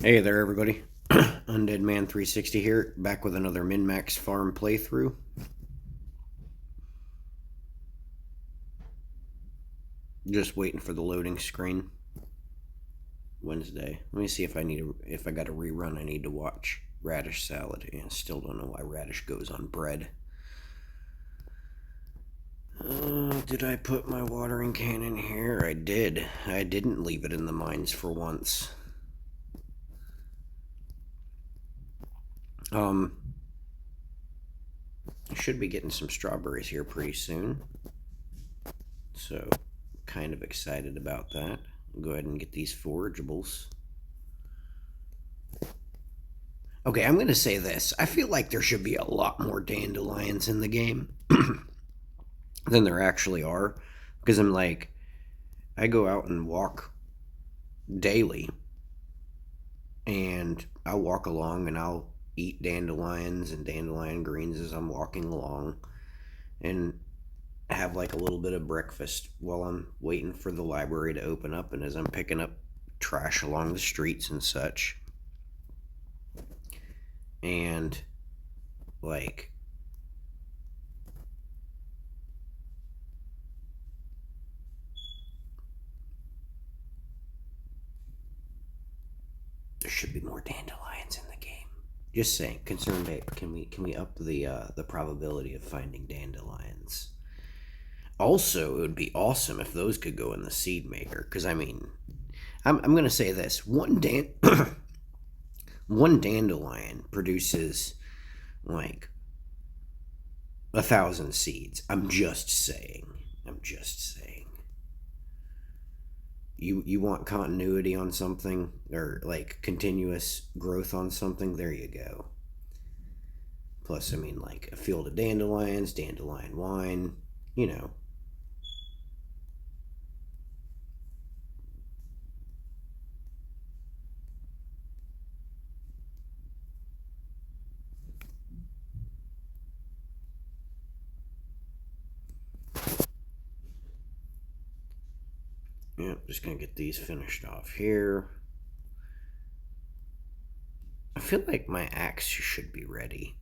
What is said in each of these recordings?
Hey there, everybody. Undead Man 360 here, back with another minmax farm playthrough. Just waiting for the loading screen. Wednesday. Let me see if I got a rerun I need to watch. Radish salad. I still don't know why radish goes on bread. Did I put my watering can in here? I did. I didn't leave it in the mines for once. I should be getting some strawberries here pretty soon. So, kind of excited about that. I'll go ahead and get these forageables. Okay, I'm going to say this. I feel like there should be a lot more dandelions in the game than there actually are. Because I go out and walk daily. And I'll walk along and I'll eat dandelions and dandelion greens as I'm walking along. And have like a little bit of breakfast while I'm waiting for the library to open up and as I'm picking up trash along the streets and such. And like there should be more dandelions in the game. Just saying, concerned babe, can we up the probability of finding dandelions? Also, it would be awesome if those could go in the seed maker. Because I'm gonna say this: one dandelion produces like 1,000 seeds. I'm just saying. I'm just saying. You want continuity on something or like continuous growth on something? There you go. Plus, like a field of dandelions, dandelion wine. You know, yeah, just gonna get these finished off here. I feel like my axe should be ready.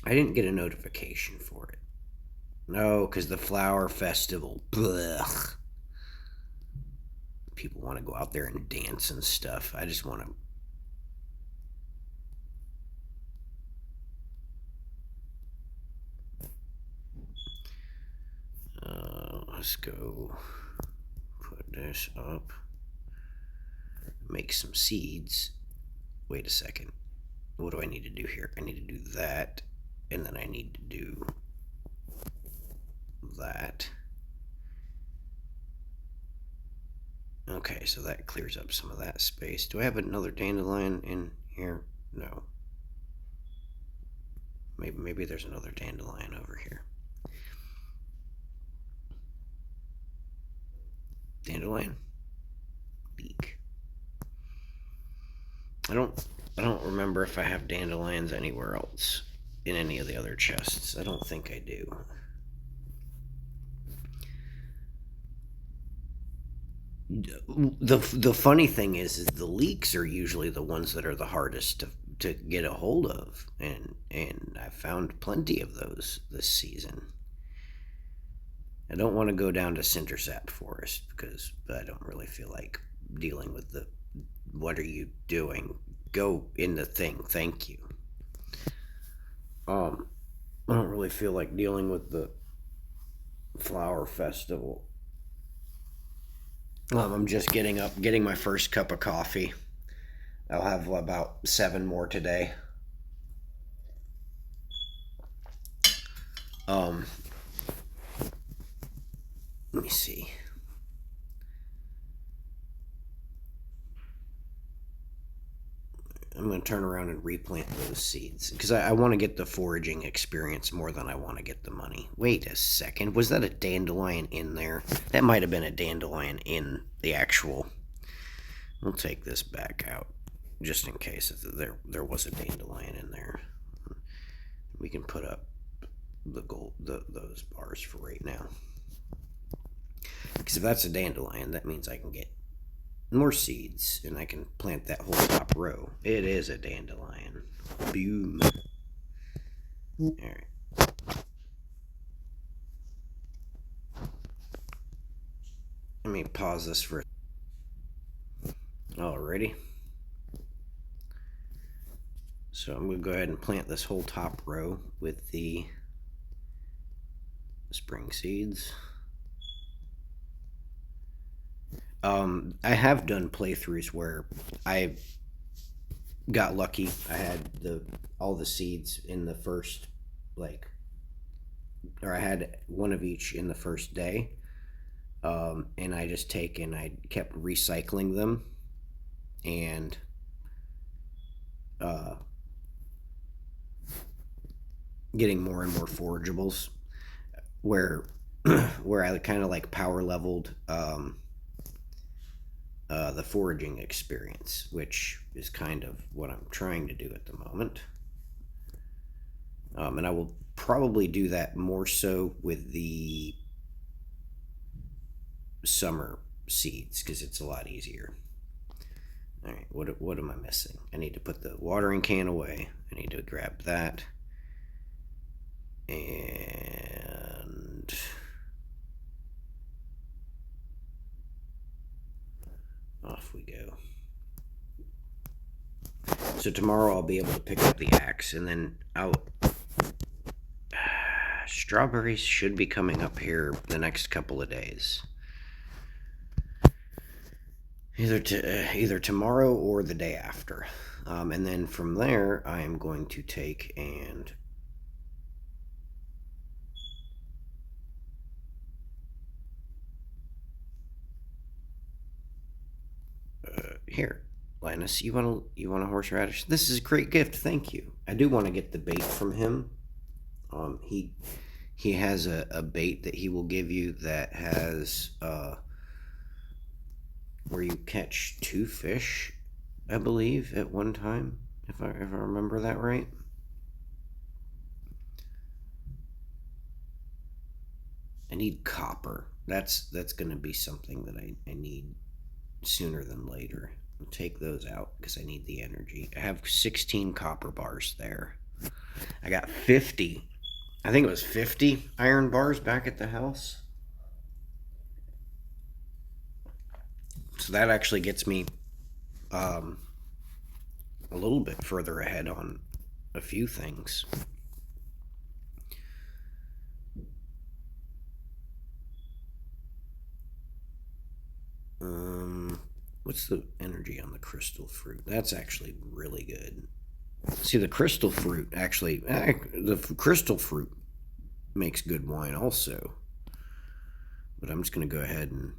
I didn't get a notification for it. No, because the flower festival. Blech. People want to go out there and dance and stuff. I just want to. Let's go put this up. Make some seeds. Wait a second. What do I need to do here? I need to do that. And then I need to do that. Okay, so that clears up some of that space. Do I have another dandelion in here? No. Maybe there's another dandelion over here. Dandelion. Beak. I don't remember if I have dandelions anywhere else in any of the other chests. I don't think I do. The funny thing is the leeks are usually the ones that are the hardest to get a hold of, and I found plenty of those this season. I don't want to go down to Cindersap Forest because I don't really feel like dealing with the what are you doing? Go in the thing, thank you. I don't really feel like dealing with the flower festival. I'm just getting my first cup of coffee. I'll have about 7 more today. Um, Let me see. I'm going to turn around and replant those seeds because I want to get the foraging experience more than I want to get the money. Wait a second. Was that a dandelion in there? That might have been a dandelion in the actual. We'll take this back out just in case there was a dandelion in there. We can put up those bars for right now. Because if that's a dandelion, that means I can get more seeds, and I can plant that whole top row. It is a dandelion. Boom. Alright. Let me pause this for... Alrighty. So I'm going to go ahead and plant this whole top row with the spring seeds. I have done playthroughs where I got lucky. I had all the seeds in the first, or I had one of each in the first day. And I kept recycling them and getting more and more forageables where I kind of like power leveled the foraging experience, which is kind of what I'm trying to do at the moment. And I will probably do that more so with the summer seeds because it's a lot easier. All right, what am I missing? I need to put the watering can away. I need to grab that. And off we go. So tomorrow I'll be able to pick up the axe, and then strawberries should be coming up here the next couple of days. Either tomorrow or the day after. And then from there, I am going to take and here, Linus, you want a horseradish? This is a great gift, thank you. I do want to get the bait from him. He has a bait that he will give you that has where you catch 2 fish, I believe, at one time, if I remember that right. I need copper. That's going to be something that I need sooner than later. I'll take those out because I need the energy. I have 16 copper bars there. I got 50. I think it was 50 iron bars back at the house. So that actually gets me a little bit further ahead on a few things. What's the energy on the crystal fruit? That's actually really good. See, the crystal fruit the crystal fruit makes good wine also. But I'm just going to go ahead and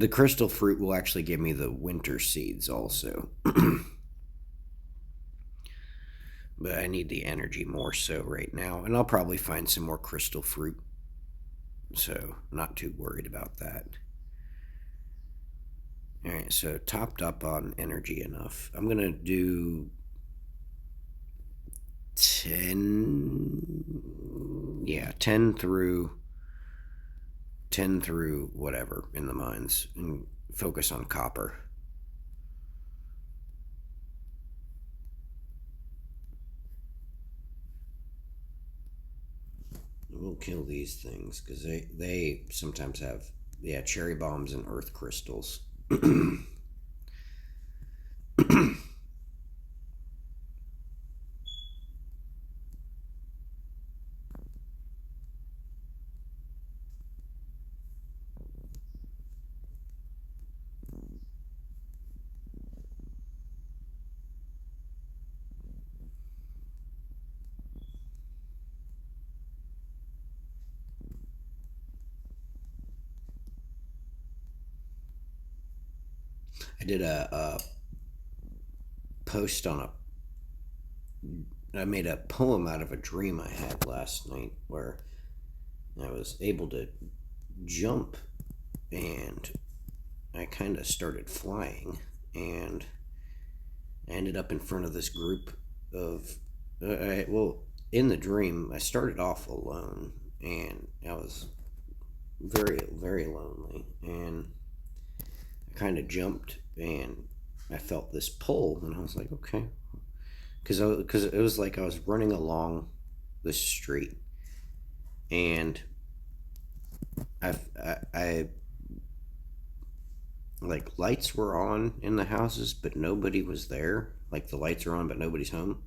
the crystal fruit will actually give me the winter seeds also. But I need the energy more so right now, and I'll probably find some more crystal fruit. So, not too worried about that. Alright, so topped up on energy enough. I'm going to do 10 through whatever in the mines and focus on copper. We'll kill these things because they sometimes have cherry bombs and earth crystals. I did a post I made a poem out of a dream I had last night where I was able to jump and I kind of started flying and I ended up in front of this group of, in the dream, I started off alone and I was very, very lonely and I kind of jumped and I felt this pull, and I was like, okay, because it was like I was running along the street, and I like lights were on in the houses, but nobody was there. Like the lights are on, but nobody's home,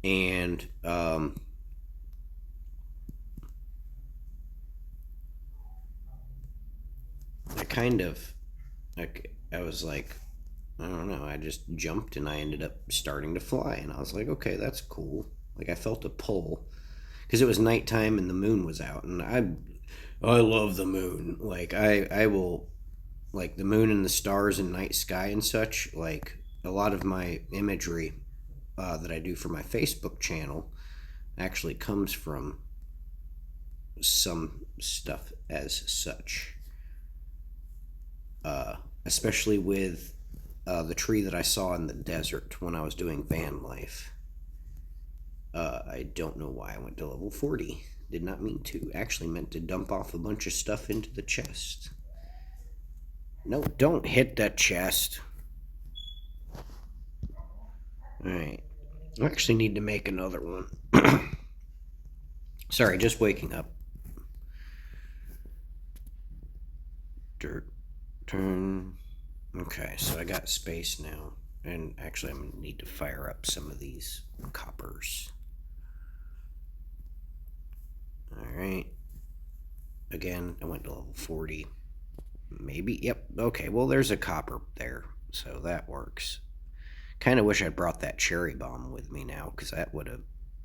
and I kind of like I was like, I don't know. I just jumped and I ended up starting to fly, and I was like, okay, that's cool. Like I felt a pull because it was nighttime and the moon was out, and I love the moon. Like I will like the moon and the stars and night sky and such. Like a lot of my imagery that I do for my Facebook channel actually comes from some stuff as such. Especially with the tree that I saw in the desert when I was doing van life. I don't know why I went to level 40. Did not mean to. Actually meant to dump off a bunch of stuff into the chest. No, don't hit that chest. Alright. I actually need to make another one. Sorry, just waking up. Dirt. Turn. Okay, so I got space now. And actually, I'm going to need to fire up some of these coppers. Alright. Again, I went to level 40. Maybe. Yep. Okay, well, there's a copper there. So that works. Kind of wish I brought that cherry bomb with me now, because that would have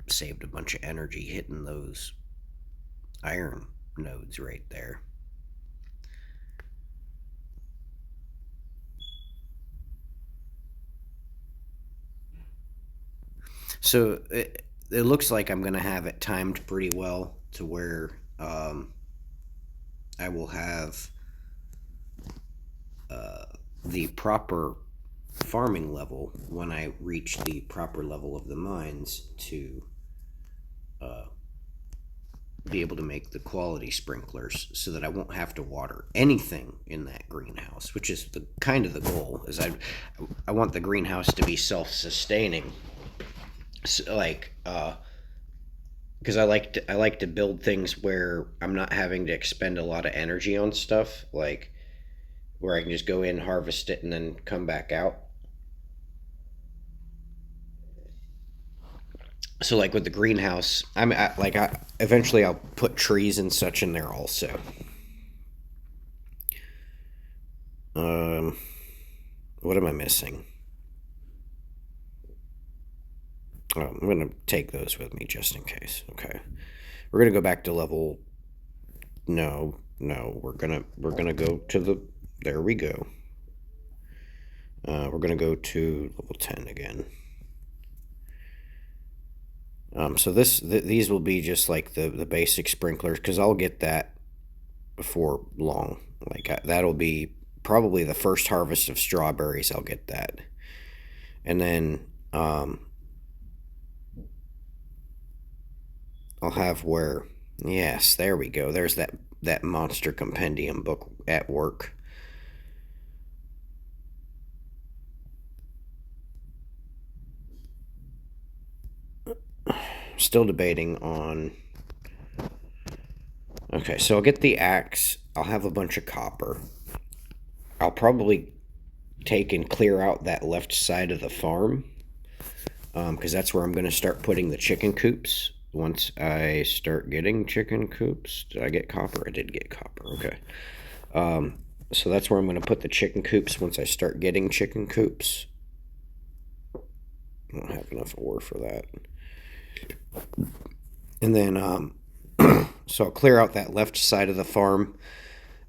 saved a bunch of energy hitting those iron nodes right there. So it looks like I'm going to have it timed pretty well to where I will have the proper farming level when I reach the proper level of the mines to be able to make the quality sprinklers so that I won't have to water anything in that greenhouse, which is the kind of the goal. Is I want the greenhouse to be self-sustaining, so, like because I like to build things where I'm not having to expend a lot of energy on stuff, like where I can just go in, harvest it, and then come back out. So like with the greenhouse, eventually I'll put trees and such in there also. Um, what am I missing? Oh, I'm gonna take those with me just in case. Okay, we're gonna go back to level. No, no, we're gonna go to the. There we go. We're gonna go to level 10 again. So these will be just like the basic sprinklers, because I'll get that before long. Like that'll be probably the first harvest of strawberries. I'll get that, and then I'll have where. Yes, there we go. There's that monster compendium book at work. Still debating on. Okay, so I'll get the axe. I'll have a bunch of copper. I'll probably take and clear out that left side of the farm, because that's where I'm going to start putting the chicken coops. Once I start getting chicken coops, did I get copper? I did get copper. Okay. So that's where I'm going to put the chicken coops once I start getting chicken coops. I don't have enough ore for that. And then, so I'll clear out that left side of the farm,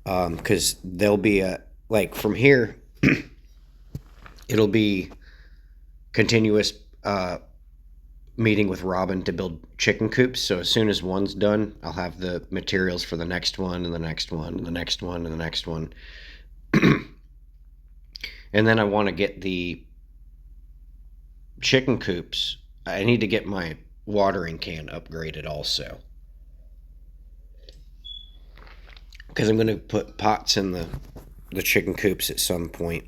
because there'll be like from here, it'll be continuous meeting with Robin to build chicken coops. So as soon as one's done, I'll have the materials for the next one and the next one and the next one and the next one. And then I want to get the chicken coops. I need to get my watering can upgraded also, because I'm going to put pots in the the chicken coops at some point.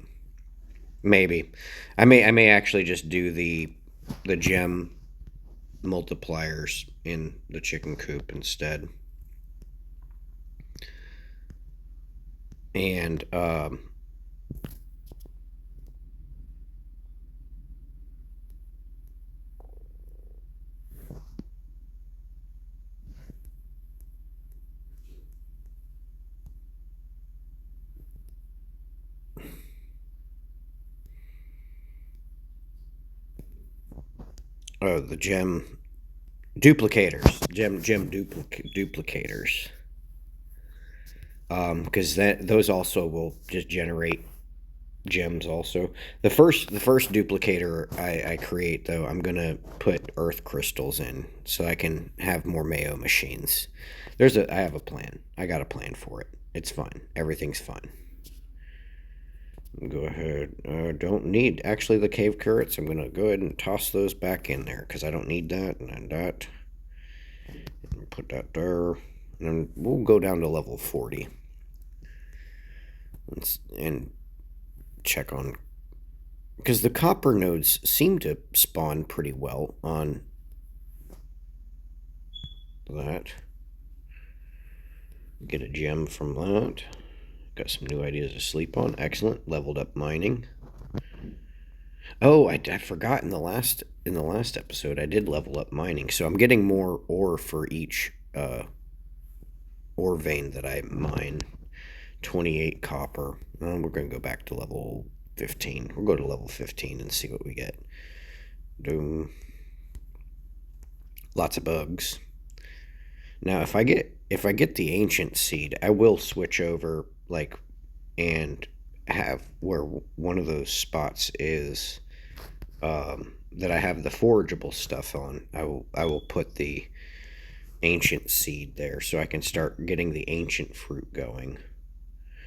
Maybe. I may actually just do the gem multipliers in the chicken coop instead. And oh, the gem duplicators, gem duplicators. Because that those also will just generate gems. Also, the first duplicator I create though, I'm gonna put earth crystals in so I can have more Mayo machines. I have a plan. I got a plan for it. It's fine. Everything's fine. Go ahead. Don't need actually the cave carrots. I'm gonna go ahead and toss those back in there because I don't need that and that. And put that there, and we'll go down to level 40 and check on, because the copper nodes seem to spawn pretty well on that. Get a gem from that. Got some new ideas to sleep on. Excellent. Leveled up mining. Oh, I forgot in the last episode I did level up mining, so I'm getting more ore for each ore vein that I mine. 28 copper. We're gonna go back to level 15. We'll go to level 15 and see what we get. Doom. Lots of bugs. Now, if I get the ancient seed, I will switch over and have where one of those spots is that I have the forageable stuff on. I will put the ancient seed there so I can start getting the ancient fruit going.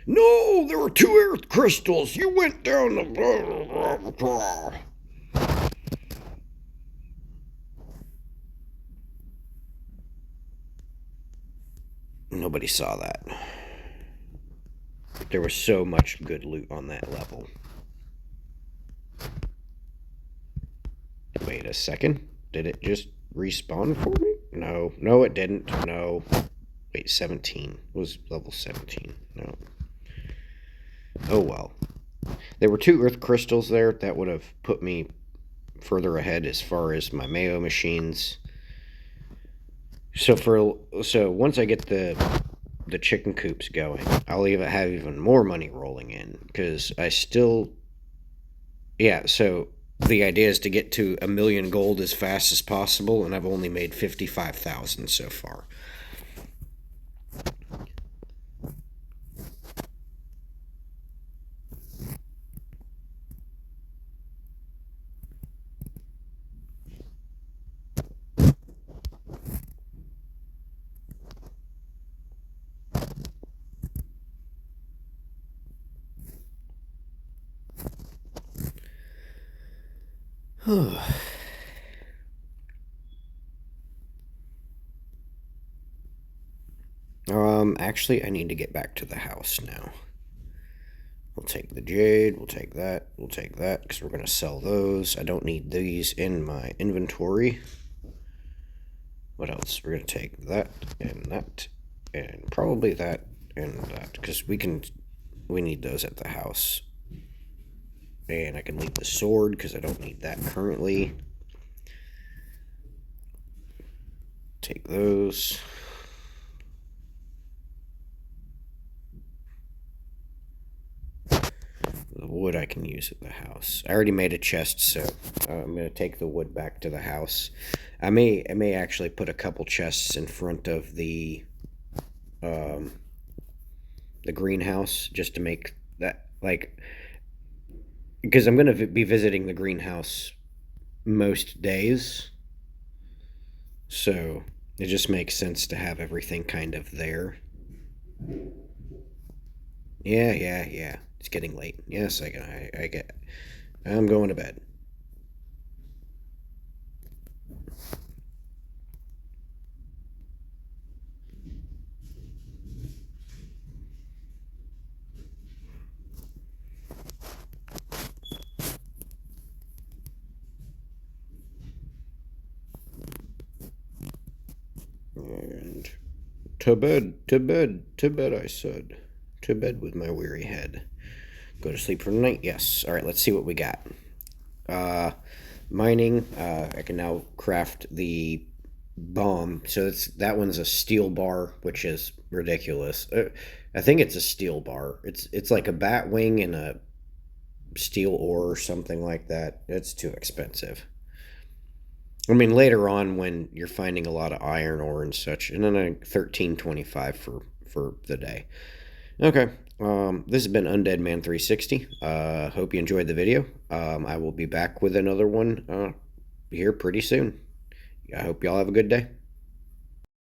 No, there were 2 earth crystals. You went down the blah, blah, blah. Nobody saw that. There was so much good loot on that level. Wait a second. Did it just respawn for me? No. No, it didn't. No. Wait, 17. It was level 17. No. Oh well. There were 2 earth crystals there. That would have put me further ahead as far as my Mayo machines. So once I get the chicken coops going, I'll have even more money rolling in because I still, yeah. So the idea is to get to 1,000,000 gold as fast as possible, and I've only made 55,000 so far. Actually, I need to get back to the house now. We'll take the jade, we'll take that, because we're going to sell those. I don't need these in my inventory. What else? We're going to take that, and probably that, and that, because we need those at the house. And I can leave the sword, because I don't need that currently. Take those. The wood I can use at the house. I already made a chest, so I'm going to take the wood back to the house. I may actually put a couple chests in front of the greenhouse just to make that, because I'm going to be visiting the greenhouse most days, so it just makes sense to have everything kind of there. Yeah. It's getting late. Yes, I get. I'm going to bed. To bed, to bed, to bed, I said. To bed with my weary head. Go to sleep for the night? Yes. Alright, let's see what we got. Mining. I can now craft the bomb. So that one's a steel bar, which is ridiculous. I think it's a steel bar. It's like a bat wing and a steel ore or something like that. It's too expensive. I mean, later on when you're finding a lot of iron ore and such, and then a 13.25 for the day. Okay. This has been Undead Man 360. Hope you enjoyed the video. I will be back with another one here pretty soon. I hope y'all have a good day.